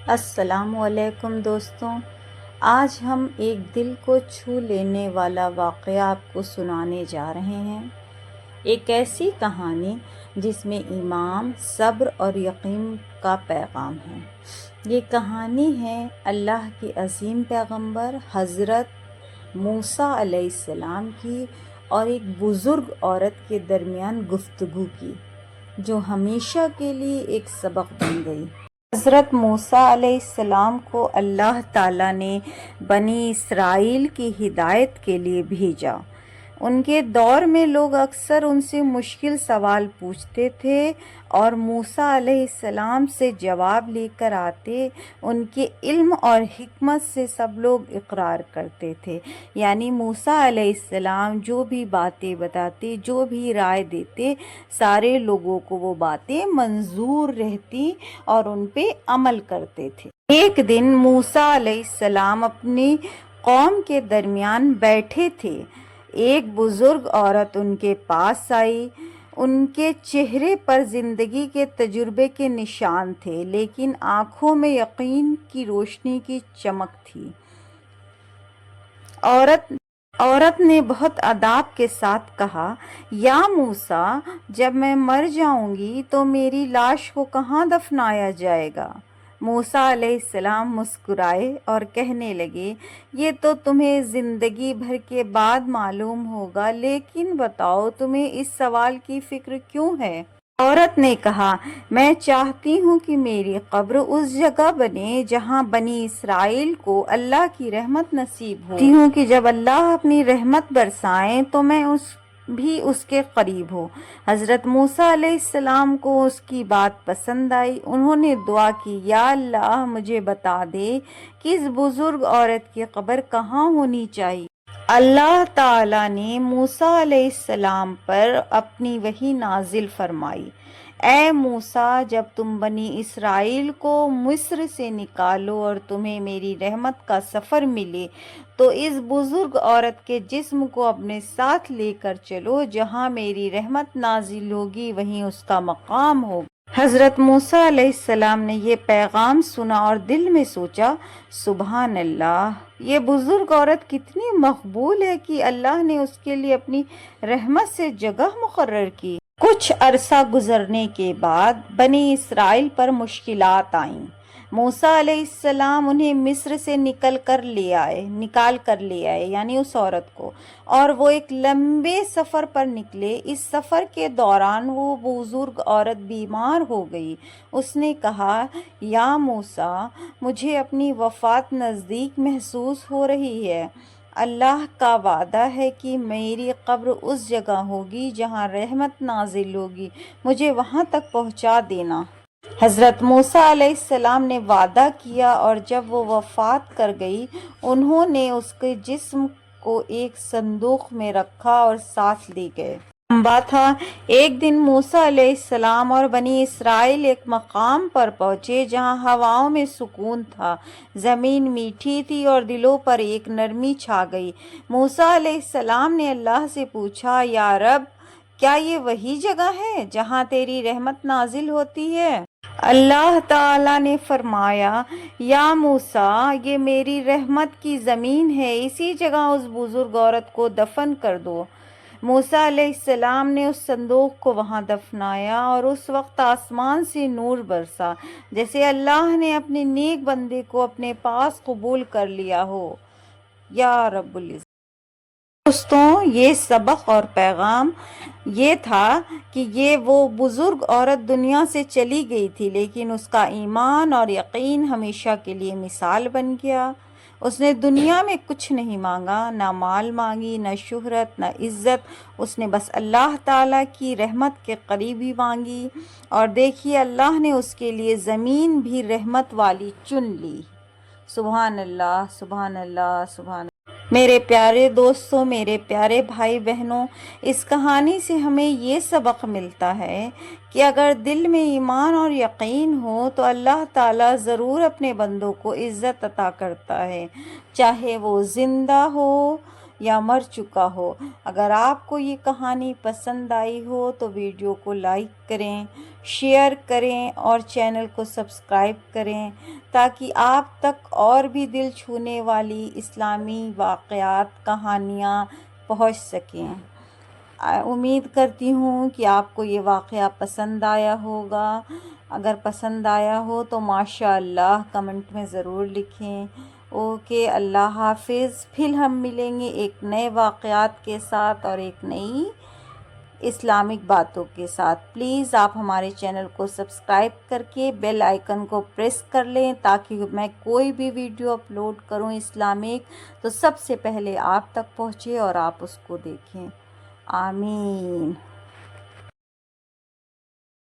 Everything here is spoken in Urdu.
السلام علیکم دوستوں، آج ہم ایک دل کو چھو لینے والا واقعہ آپ کو سنانے جا رہے ہیں۔ ایک ایسی کہانی جس میں ایمان، صبر اور یقین کا پیغام ہے۔ یہ کہانی ہے اللہ کے عظیم پیغمبر حضرت موسیٰ علیہ السلام کی اور ایک بزرگ عورت کے درمیان گفتگو کی، جو ہمیشہ کے لیے ایک سبق بن گئی۔ حضرت موسیٰ علیہ السلام کو اللہ تعالیٰ نے بنی اسرائیل کی ہدایت کے لیے بھیجا۔ ان کے دور میں لوگ اکثر ان سے مشکل سوال پوچھتے تھے اور موسیٰ علیہ السلام سے جواب لے کر آتے۔ ان کے علم اور حکمت سے سب لوگ اقرار کرتے تھے، یعنی موسیٰ علیہ السلام جو بھی باتیں بتاتے، جو بھی رائے دیتے، سارے لوگوں کو وہ باتیں منظور رہتی اور ان پہ عمل کرتے تھے۔ ایک دن موسیٰ علیہ السلام اپنی قوم کے درمیان بیٹھے تھے۔ ایک بزرگ عورت ان کے پاس آئی۔ ان کے چہرے پر زندگی کے تجربے کے نشان تھے، لیکن آنکھوں میں یقین کی روشنی کی چمک تھی۔ عورت نے بہت ادب کے ساتھ کہا، یا موسیٰ، جب میں مر جاؤں گی تو میری لاش کو کہاں دفنایا جائے گا؟ موسیٰ علیہ السلام مسکرائے اور کہنے لگے، یہ تو تمہیں زندگی بھر کے بعد معلوم ہوگا، لیکن بتاؤ تمہیں اس سوال کی فکر کیوں ہے؟ عورت نے کہا، میں چاہتی ہوں کہ میری قبر اس جگہ بنے جہاں بنی اسرائیل کو اللہ کی رحمت نصیب ہو۔ چاہتی ہوں کہ جب اللہ اپنی رحمت برسائیں تو میں بھی اس کے قریب ہوں۔ حضرت موسیٰ علیہ السلام کو اس کی بات پسند آئی۔ انہوں نے دعا کی، یا اللہ، مجھے بتا دے کہ اس بزرگ عورت کی قبر کہاں ہونی چاہیے۔ اللہ تعالیٰ نے موسیٰ علیہ السلام پر اپنی وحی نازل فرمائی، اے موسیٰ، جب تم بنی اسرائیل کو مصر سے نکالو اور تمہیں میری رحمت کا سفر ملے تو اس بزرگ عورت کے جسم کو اپنے ساتھ لے کر چلو۔ جہاں میری رحمت نازل ہوگی وہیں اس کا مقام ہوگا۔ حضرت موسیٰ علیہ السلام نے یہ پیغام سنا اور دل میں سوچا، سبحان اللہ، یہ بزرگ عورت کتنی مقبول ہے کہ اللہ نے اس کے لیے اپنی رحمت سے جگہ مقرر کی۔ کچھ عرصہ گزرنے کے بعد بنی اسرائیل پر مشکلات آئیں۔ موسیٰ علیہ السلام انہیں مصر سے نکال کر لے آئے یعنی اس عورت کو، اور وہ ایک لمبے سفر پر نکلے۔ اس سفر کے دوران وہ بزرگ عورت بیمار ہو گئی۔ اس نے کہا، یا موسیٰ، مجھے اپنی وفات نزدیک محسوس ہو رہی ہے۔ اللہ کا وعدہ ہے کہ میری قبر اس جگہ ہوگی جہاں رحمت نازل ہوگی، مجھے وہاں تک پہنچا دینا۔ حضرت موسیٰ علیہ السلام نے وعدہ کیا، اور جب وہ وفات کر گئی، انہوں نے اس کے جسم کو ایک صندوق میں رکھا اور ساتھ لے گئے۔ لمبا تھا۔ ایک دن موسیٰ علیہ السلام اور بنی اسرائیل ایک مقام پر پہنچے جہاں ہواؤں میں سکون تھا، زمین میٹھی تھی اور دلوں پر ایک نرمی چھا گئی۔ موسیٰ علیہ السلام نے اللہ سے پوچھا، یا رب، کیا یہ وہی جگہ ہے جہاں تیری رحمت نازل ہوتی ہے؟ اللہ تعالیٰ نے فرمایا، یا موسیٰ، یہ میری رحمت کی زمین ہے، اسی جگہ اس بزرگ عورت کو دفن کر دو۔ موسیٰ علیہ السلام نے اس صندوق کو وہاں دفنایا، اور اس وقت آسمان سے نور برسا، جیسے اللہ نے اپنے نیک بندے کو اپنے پاس قبول کر لیا ہو۔ یا رب العزت۔ دوستوں، یہ سبق اور پیغام یہ تھا کہ وہ بزرگ عورت دنیا سے چلی گئی تھی، لیکن اس کا ایمان اور یقین ہمیشہ کے لیے مثال بن گیا۔ اس نے دنیا میں کچھ نہیں مانگا، نہ مال مانگی، نہ شہرت، نہ عزت، اس نے بس اللہ تعالیٰ کی رحمت کے قریبی مانگی، اور دیکھیے اللہ نے اس کے لیے زمین بھی رحمت والی چن لی۔ سبحان اللہ، سبحان اللہ، سبحان اللہ۔ میرے پیارے دوستوں، میرے پیارے بھائی بہنوں، اس کہانی سے ہمیں یہ سبق ملتا ہے کہ اگر دل میں ایمان اور یقین ہو تو اللہ تعالیٰ ضرور اپنے بندوں کو عزت عطا کرتا ہے، چاہے وہ زندہ ہو یا مر چکا ہو۔ اگر آپ کو یہ کہانی پسند آئی ہو تو ویڈیو کو لائک کریں، شیئر کریں اور چینل کو سبسکرائب کریں تاکہ آپ تک اور بھی دل چھونے والی اسلامی واقعات کہانیاں پہنچ سکیں۔ امید کرتی ہوں کہ آپ کو یہ واقعہ پسند آیا ہوگا۔ اگر پسند آیا ہو تو ماشاء اللہ کمنٹ میں ضرور لکھیں۔ اوکے، اللہ حافظ۔ پھر ہم ملیں گے ایک نئے واقعات کے ساتھ اور ایک نئی اسلامک باتوں کے ساتھ۔ پلیز آپ ہمارے چینل کو سبسکرائب کر کے بیل آئیکن کو پریس کر لیں تاکہ میں کوئی بھی ویڈیو اپلوڈ کروں اسلامک تو سب سے پہلے آپ تک پہنچے اور آپ اس کو دیکھیں۔ آمین۔